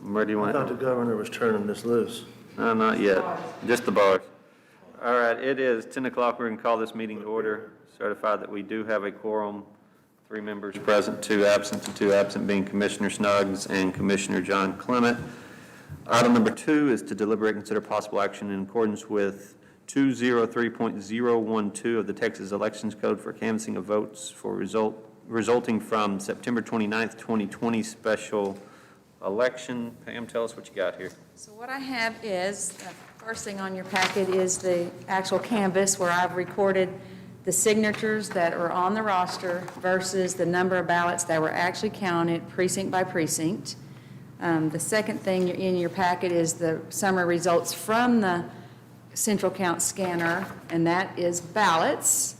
Where do you I want thought the it? governor was turning this loose. No, not yet. Just the bars. All right, it is 10 o'clock. We're going to call this meeting to order. Certify that we do have a quorum. 3 members present, 2 absent. The 2 absent being Commissioner Snuggs and Commissioner John Clement. Item number 2 is to deliberate and consider possible action in accordance with 203.012 of the Texas Elections Code for canvassing of votes for resulting from September 29th, 2020 special election. Pam, tell us what you got here. So what I have is, first thing on your packet is the actual canvas where I've recorded the signatures that are on the roster versus the number of ballots that were actually counted precinct by precinct. The second thing in your packet is the summary results from the central count scanner, and that is ballots.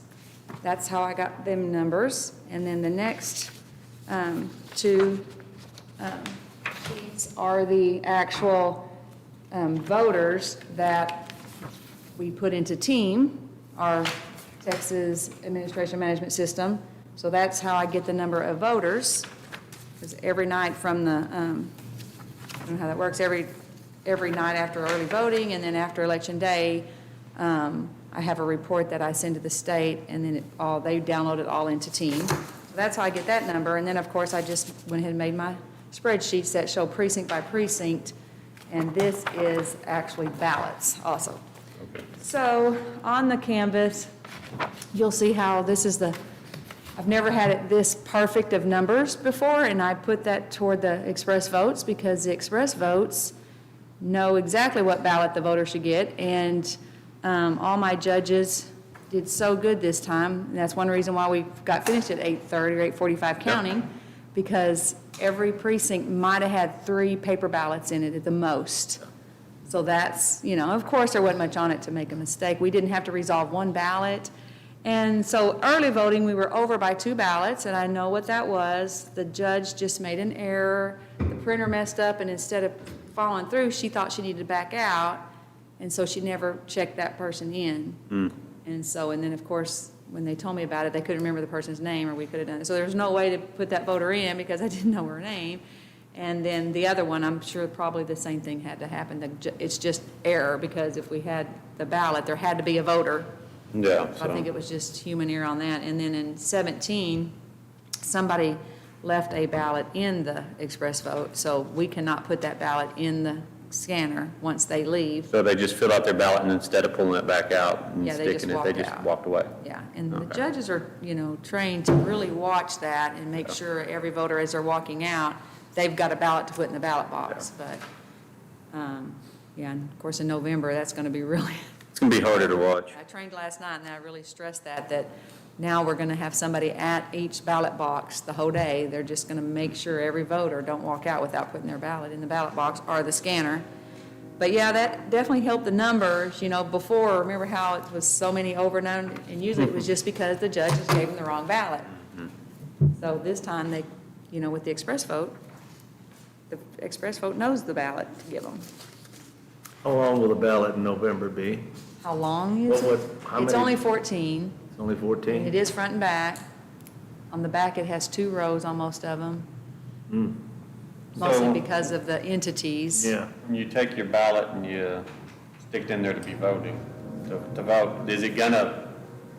That's how I got them numbers. And then the next two sheets are the actual voters that we put into TEAM, our Texas Administration Management System. So that's how I get the number of voters. Because every night from the, I don't know how that works, every night after early voting and then after Election Day, I have a report that I send to the state, and then they download it all into TEAM. So that's how I get that number. And then, of course, I just went ahead and made my spreadsheets that show precinct by precinct, and this is actually ballots also. Okay. So on the canvas, you'll see how this is I've never had it this perfect of numbers before, and I put that toward the express votes because the express votes know exactly what ballot the voter should get, and all my judges did so good this time. And that's one reason why we got finished at 8:30 or 8:45 counting, because every precinct might have had 3 paper ballots in it at the most. So that's, of course there wasn't much on it to make a mistake. We didn't have to resolve 1 ballot. And so early voting, we were over by 2 ballots, and I know what that was. The judge just made an error. The printer messed up, and instead of following through, she thought she needed to back out, and so she never checked that person in. And then, of course, when they told me about it, they couldn't remember the person's name, or we could have done it. So there was no way to put that voter in because I didn't know her name. And then the other one, I'm sure probably the same thing had to happen. It's just error, because if we had the ballot, there had to be a voter. Yeah. So I think it was just human error on that. And then in 17, somebody left a ballot in the express vote, so we cannot put that ballot in the scanner once they leave. So they just filled out their ballot, and instead of pulling it back out and Yeah, they sticking just it, they just walked out. walked away. Yeah, and the judges are, trained to really watch that and make sure every voter, as they're walking out, they've got a ballot to put in the ballot box. But, and of course in November, that's going to be really... It's going to be harder to watch. I trained last night, and I really stressed that now we're going to have somebody at each ballot box the whole day. They're just going to make sure every voter don't walk out without putting their ballot in the ballot box or the scanner. But yeah, that definitely helped the numbers. Before, remember how it was so many over and usually it was just because the judges gave them the wrong ballot. So this time they, with the express vote knows the ballot to give them. How long will the ballot in November be? How long is it? It's only 14. It's only And 14? it is front and back. On the back, it has 2 rows on most of them. Mostly So- because of the entities. Yeah. When you take your ballot and you stick it in there to be voting, to vote, is it going to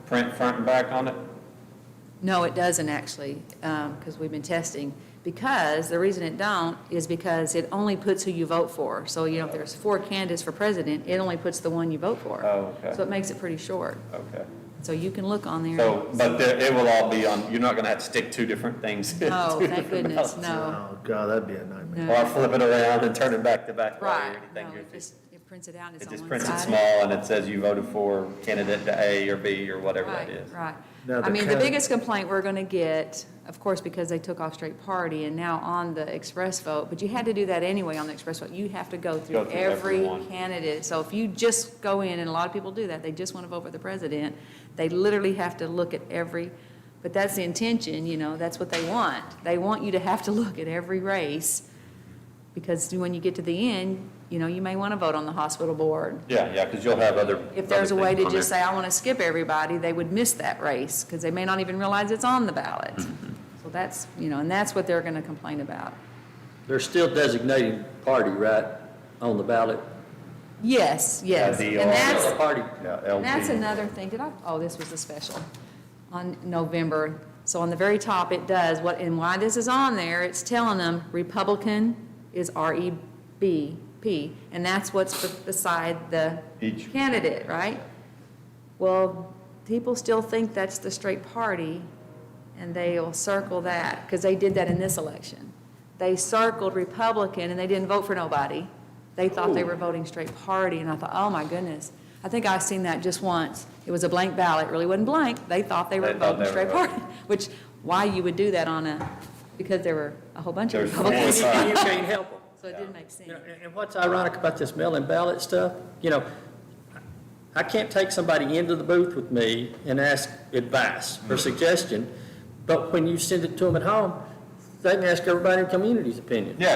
print front and back on it? No, it doesn't actually, because we've been testing. Because the reason it don't is because it only puts who you vote for. So, if there's 4 candidates for president, it only puts the one you vote for. Oh, okay. So it makes it pretty short. Okay. So you can look on there. So, but it will all be on, you're not going to have to stick 2 different things. No, two thank different goodness, ballots. no. Oh, God, that'd be a nightmare. No. Or flip it around and turn it back to back. Right. Or anything. No, it prints it out and it's It on just one prints it side. small and it says you voted for candidate to A or B or whatever that is. Right. Now, The biggest complaint we're going to get, of course, because they took off straight party and now on the express vote, but you had to do that anyway on the express vote. You have to go through every everyone. candidate. So if you just go in, and a lot of people do that, they just want to vote for the president, they literally have to look at but that's the intention, that's what they want. They want you to have to look at every race, because when you get to the end, you may want to vote on the hospital board. Yeah, because you'll have other. If there's a other way things to on just there. say, I want to skip everybody, they would miss that race, because they may not even realize it's on the ballot. So that's, and that's what they're going to complain about. They're still designating party, right, on the ballot? Yes, yes. Yeah, And DR. that's, Party. Yeah, and that's LP. another thing, this was a special on November. So on the very top, it does, and why this is on there, it's telling them Republican is REBP, and that's what's beside the Each. candidate, right? Well, people still think that's the straight party, and they'll circle that, because they did that in this election. They circled Republican, and they didn't vote for nobody. They thought they were voting straight party, and I thought, oh my goodness. I think I've seen that just once. It was a blank ballot, it really wasn't blank. They thought they were They thought voting they were straight voting. party, which, why you would do that because there were a whole bunch of There's Republicans. And you can't help them. So it didn't make sense. You know, and what's ironic about this mail-in ballot stuff, I can't take somebody into the booth with me and ask advice or suggestion, but when you send it to them at home, they can ask everybody in the community's opinion. Yeah.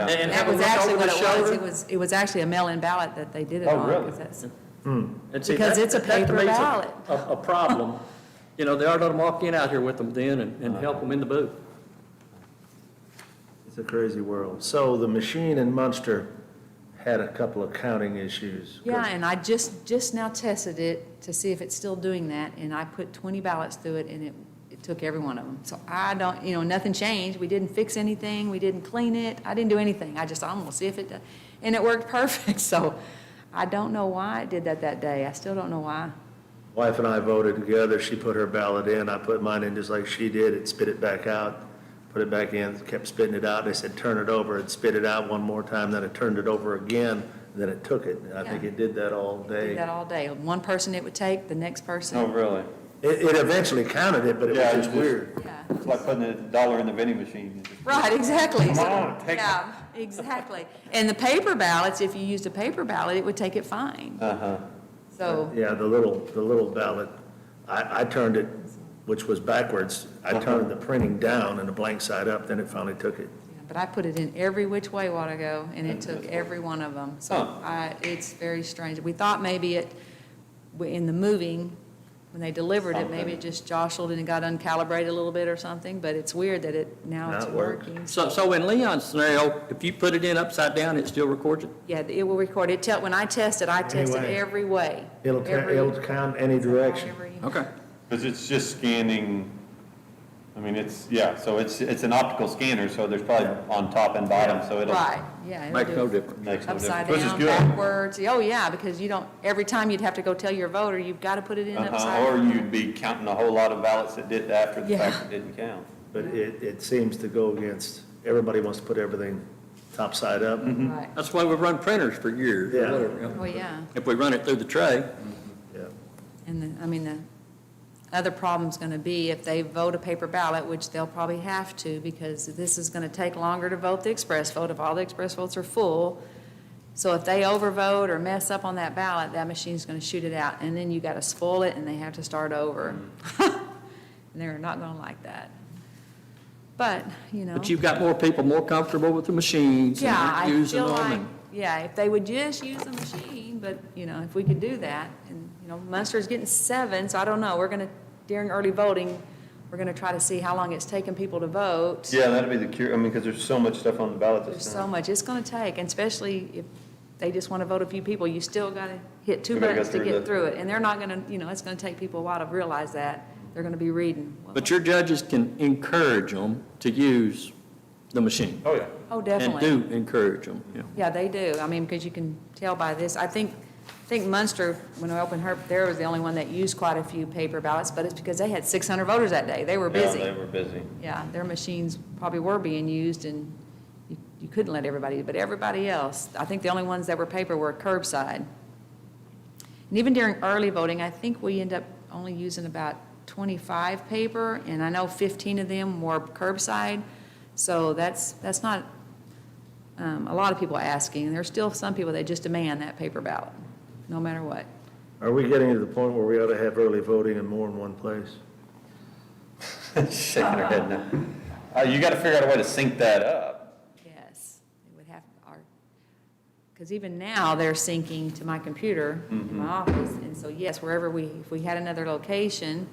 And That have was them look actually over what their it shoulder. was. It was actually a mail-in ballot that they did it Oh, on. really? 'Cause that's- And see, Because it's a that to paper me is ballot. A problem. They ought to let them walk in out here with them then and help them in the booth. It's a crazy world. So the machine in Munster had a couple of counting issues. Yeah, and I just now tested it to see if it's still doing that, and I put 20 ballots through it, and it took every one of them. So I don't, nothing changed. We didn't fix anything. We didn't clean it. I didn't do anything. I just, I'm gonna see if it does. And it worked perfect, so I don't know why it did that day. I still don't know why. Wife and I voted together. She put her ballot in. I put mine in just like she did. It spit it back out, put it back in, kept spitting it out. They said, turn it over. It spit it out one more time, then it turned it over again, then it took it. I think Yeah. it did that all Did day. that all day. One person it would take, the next person. Oh, really? It eventually counted it, but it Yeah, was just it just- weird. Yeah. It's like putting $1 in the vending machine. You just- Right, exactly. Come So- on, take it. Yeah, exactly. And the paper ballots, if you used a paper ballot, it would take it fine. Uh-huh. So, Yeah, the little ballot, I turned it, which was backwards. I turned the printing down and the blank side up, then it finally took it. yeah, but I put it in every which way while ago, and it took every one of them. So Huh. it's very strange. We thought maybe in the moving, when they delivered it, maybe Something. it just jostled and it got uncalibrated a little bit or something, but it's weird that now Now it's it works. working. So in Leon's scenario, if you put it in upside down, it still records it? Yeah, it will record. When I tested Anyway. every way. It'll count any direction. Okay. Because it's just scanning, so it's an optical scanner, so there's probably on top and bottom, so it'll. Right, yeah. it'll Makes do no difference. Makes no Upside difference, which is down, good. backwards. Oh, yeah, because every time you'd have to go tell your voter, you've got to put it in upside Or down. you'd be counting a whole lot of ballots that did after the Yeah. fact that didn't count. But it seems to go against, everybody wants to put everything top side up. Right. That's why we've run printers for years, or Yeah. whatever. Oh, yeah. If we run it through the tray, Yeah. And the other problem's going to be if they vote a paper ballot, which they'll probably have to, because this is going to take longer to vote the express vote if all the express votes are full. So if they overvote or mess up on that ballot, that machine's going to shoot it out, and then you got to spoil it, and they have to start over. And they're not going to like that. But, but you've got more people more comfortable with the machines and Yeah, I aren't using feel them. like, and- yeah, if they would just use the machine, but, if we could do that, and, Munster's getting 7, so I don't know, during early voting, we're gonna try to see how long it's taking people to vote. Yeah, that'd be the cure, because there's so much stuff on the ballot There's this so time. much it's gonna take, and especially if they just wanna vote a few people, you still gotta hit 2 We gotta go buttons to through get the- through it, and they're not gonna, it's gonna take people a while to realize that, they're gonna be reading. But your judges can encourage them to use the machine. Oh, yeah. Oh, And definitely. do encourage them, yeah. Yeah, they do. Because you can tell by this. I think Munster, when I opened her, there was the only one that used quite a few paper ballots, but it's because they had 600 voters that day. They were busy. Yeah, they were busy. Yeah, their machines probably were being used, and you couldn't let everybody, but everybody else, I think the only ones that were paper were curbside. And even during early voting, I think we end up only using about 25 paper, and I know 15 of them were curbside. So that's not a lot of people asking. There's still some people that just demand that paper ballot, no matter what. Are we getting to the point where we ought to have early voting in more than one place? Shaking her head no. You gotta figure out a way to sync that up. Yes, they would have, because even now, they're syncing to my computer in my office, and so yes, if we had another location,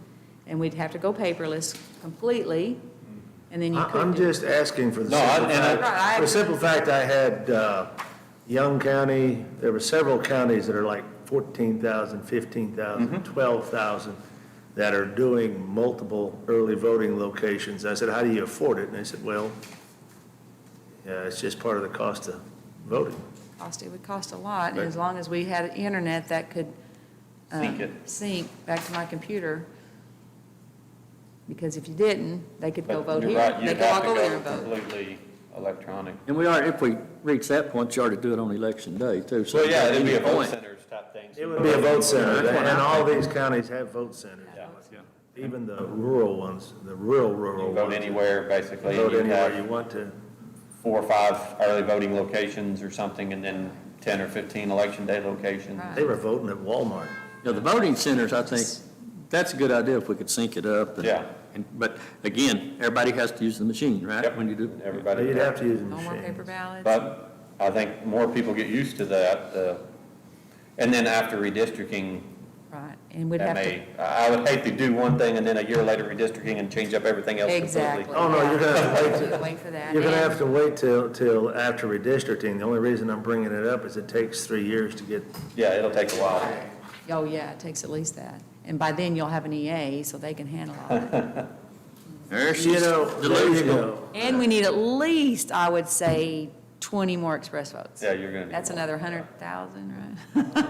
and we'd have to go paperless completely, and then you could I'm do- just asking for the No, simple and I- Right, I fact, the simple fact I had Young County, there were several counties that are like 14,000, 15,000, 12,000 that are doing multiple early voting locations. I said, how do you afford it? And they said, well, yeah, it's just part of the cost of voting. It would cost a lot, and Right. as long as we had internet that could Sync it. sync back to my computer. Because if you didn't, they could go But vote you're here, right, they you'd could all have to go there go and vote. completely electronic. And we are, if we reach that point, you ought to do it on election day, too. So Well, yeah, it'd be a at any vote point- centers type thing. It would be a vote center, That's what and I'm all thinking. these counties have vote centers. Yeah. Even the rural ones, the rural You ones. vote anywhere, basically. Vote You'd anywhere you have want to. 4 or 5 early voting locations or something, and then 10 or 15 election day locations. Right. They were voting at Walmart. Yeah, the voting centers, I think, that's a good idea if we could sync it up. Yeah. But again, everybody has to use the machine, right? Yep. When you do. Everybody. You'd have to use a No more paper machine. ballots. But I think more people get used to that. And then after redistricting, Right, and we'd that have to, may, I would hate to do one thing and then a year later redistricting and change up everything else completely. exactly. Oh, no, you're gonna have to wait yeah. till- Wait for that. You're gonna And- have to wait till after redistricting. The only reason I'm bringing it up is it takes 3 years to get, Yeah, it'll take a while. Oh, yeah, it takes at least that. And by then, you'll have an EA, so they can handle all that. There she's you know, there you delusional. go. And we need at least, I would say, 20 more express votes. Yeah, you're gonna need That's more. another 100,000, right?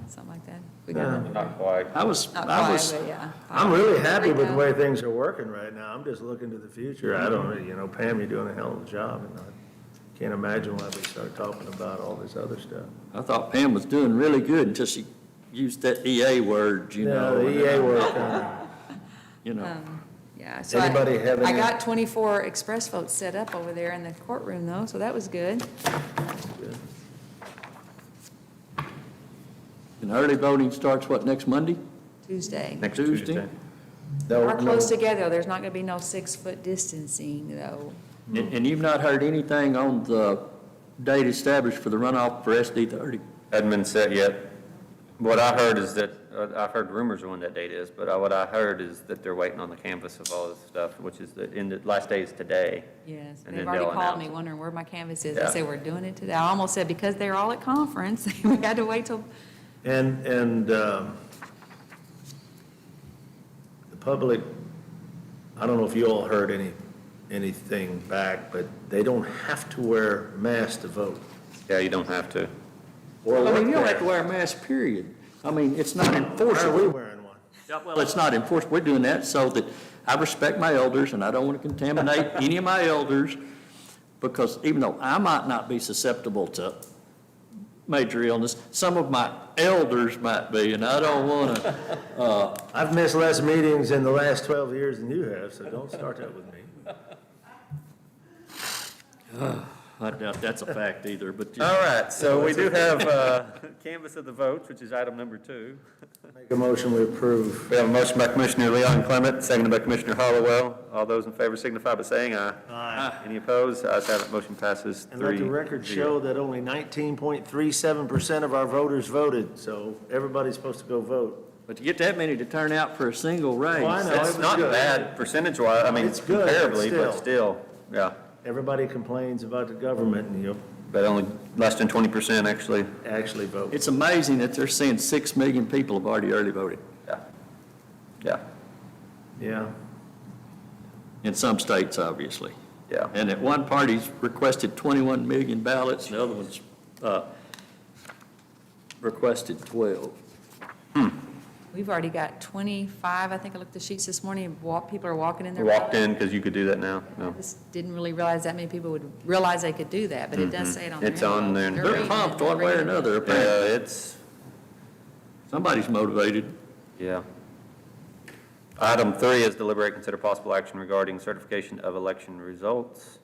Something like that. We got Yeah. it. Not quite. I was, Not I quite, was, but yeah. I'm really happy with the way Like things are working right now. I'm just looking to the future. I don't, Pam, you're doing a hell of a job, and I can't imagine why we start talking about all this other stuff. I thought Pam was doing really good until she used that EA word, you know. No, the and, EA work, You know. Yeah, so Anybody have I any- got 24 express votes set up over there in the courtroom, though, so that was good. And early voting starts, what, next Monday? Tuesday. Next Tuesday? Tuesday. We're close together, there's not gonna be no 6-foot distancing, though. And you've not heard anything on the date established for the runoff for SD 30? Hadn't been set yet. What I heard is that, I've heard rumors of when that date is, but what I heard is that they're waiting on the canvas of all this stuff, which is the last day is today. Yes, And they've then already they'll called me announce it. wondering where my canvas is. Yeah. I said, we're doing it today. I almost said, because they're all at conference, we had to wait till, And the public, I don't know if you all heard anything back, but they don't have to wear masks to vote. Yeah, you don't have to. Or I mean, work you don't have to there. wear a mask, period. I mean, it's not Why are we enforceable. wearing one? Yeah, well, it's not enforced. We're doing that so that I respect my elders, and I don't want to contaminate any of my elders, because even though I might not be susceptible to major illness, some of my elders might be, and I don't want to, I've missed less meetings in the last 12 years than you have, so don't start that with me. I doubt that's a fact either, but. All right, so we do have canvas of the votes, which is item number 2. Make a motion, we approve. We have a motion by Commissioner Leon Clement, seconded by Commissioner Hollowell. All those in favor signify by saying aye. Aye. Any opposed? Ayes have it, motion passes 3-0. And let the record show that only 19.37% of our voters voted, so everybody's supposed to go vote. But to get that many to turn out for a single race. Oh, I know. It's it was not good. bad percentage-wise, I mean, It's good, but comparably, but still, yeah. Everybody complains about the government, and you But only less than 20% actually. actually vote. It's amazing that they're saying 6 million people have already early voted Yeah. Yeah, Yeah. in some states, obviously. yeah. And that one party's requested 21 million ballots, and the other one's requested 12. we've already got 25, I think I looked at the sheets this morning, people are walking in their. Walked in because you could do that now? No. Just didn't really realize that many people would realize they could do that, but it does say it on there. It's on there. They're They're reading it, pumped they're one way or reading it. another, Yeah, apparently. it's, Somebody's motivated. yeah. Item 3 is deliberate, consider possible action regarding certification of election results.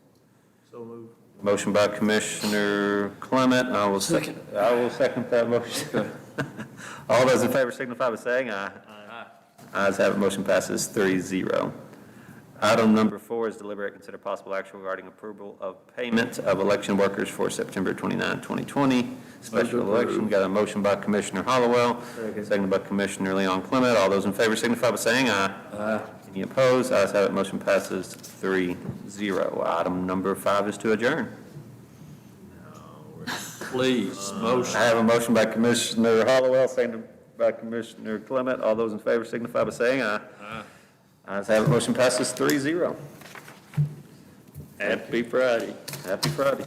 So move. Motion by Commissioner Clement, I will second that motion. All those in favor signify by saying aye. Ayes have it, motion passes 3-0. Item number 4 is deliberate and consider possible action regarding approval of payment of election workers for September 29, 2020, special election. Got a motion by Commissioner Hollowell, seconded by Commissioner Leon Clement. All those in favor signify by saying aye. Aye. Any opposed? Ayes have it, motion passes 3-0. Item number 5 is to adjourn. Please, motion. I have a motion by Commissioner Hollowell, seconded by Commissioner Clement. All those in favor signify by saying aye. Aye. Ayes have it, motion passes 3-0. Happy Friday. Happy Friday.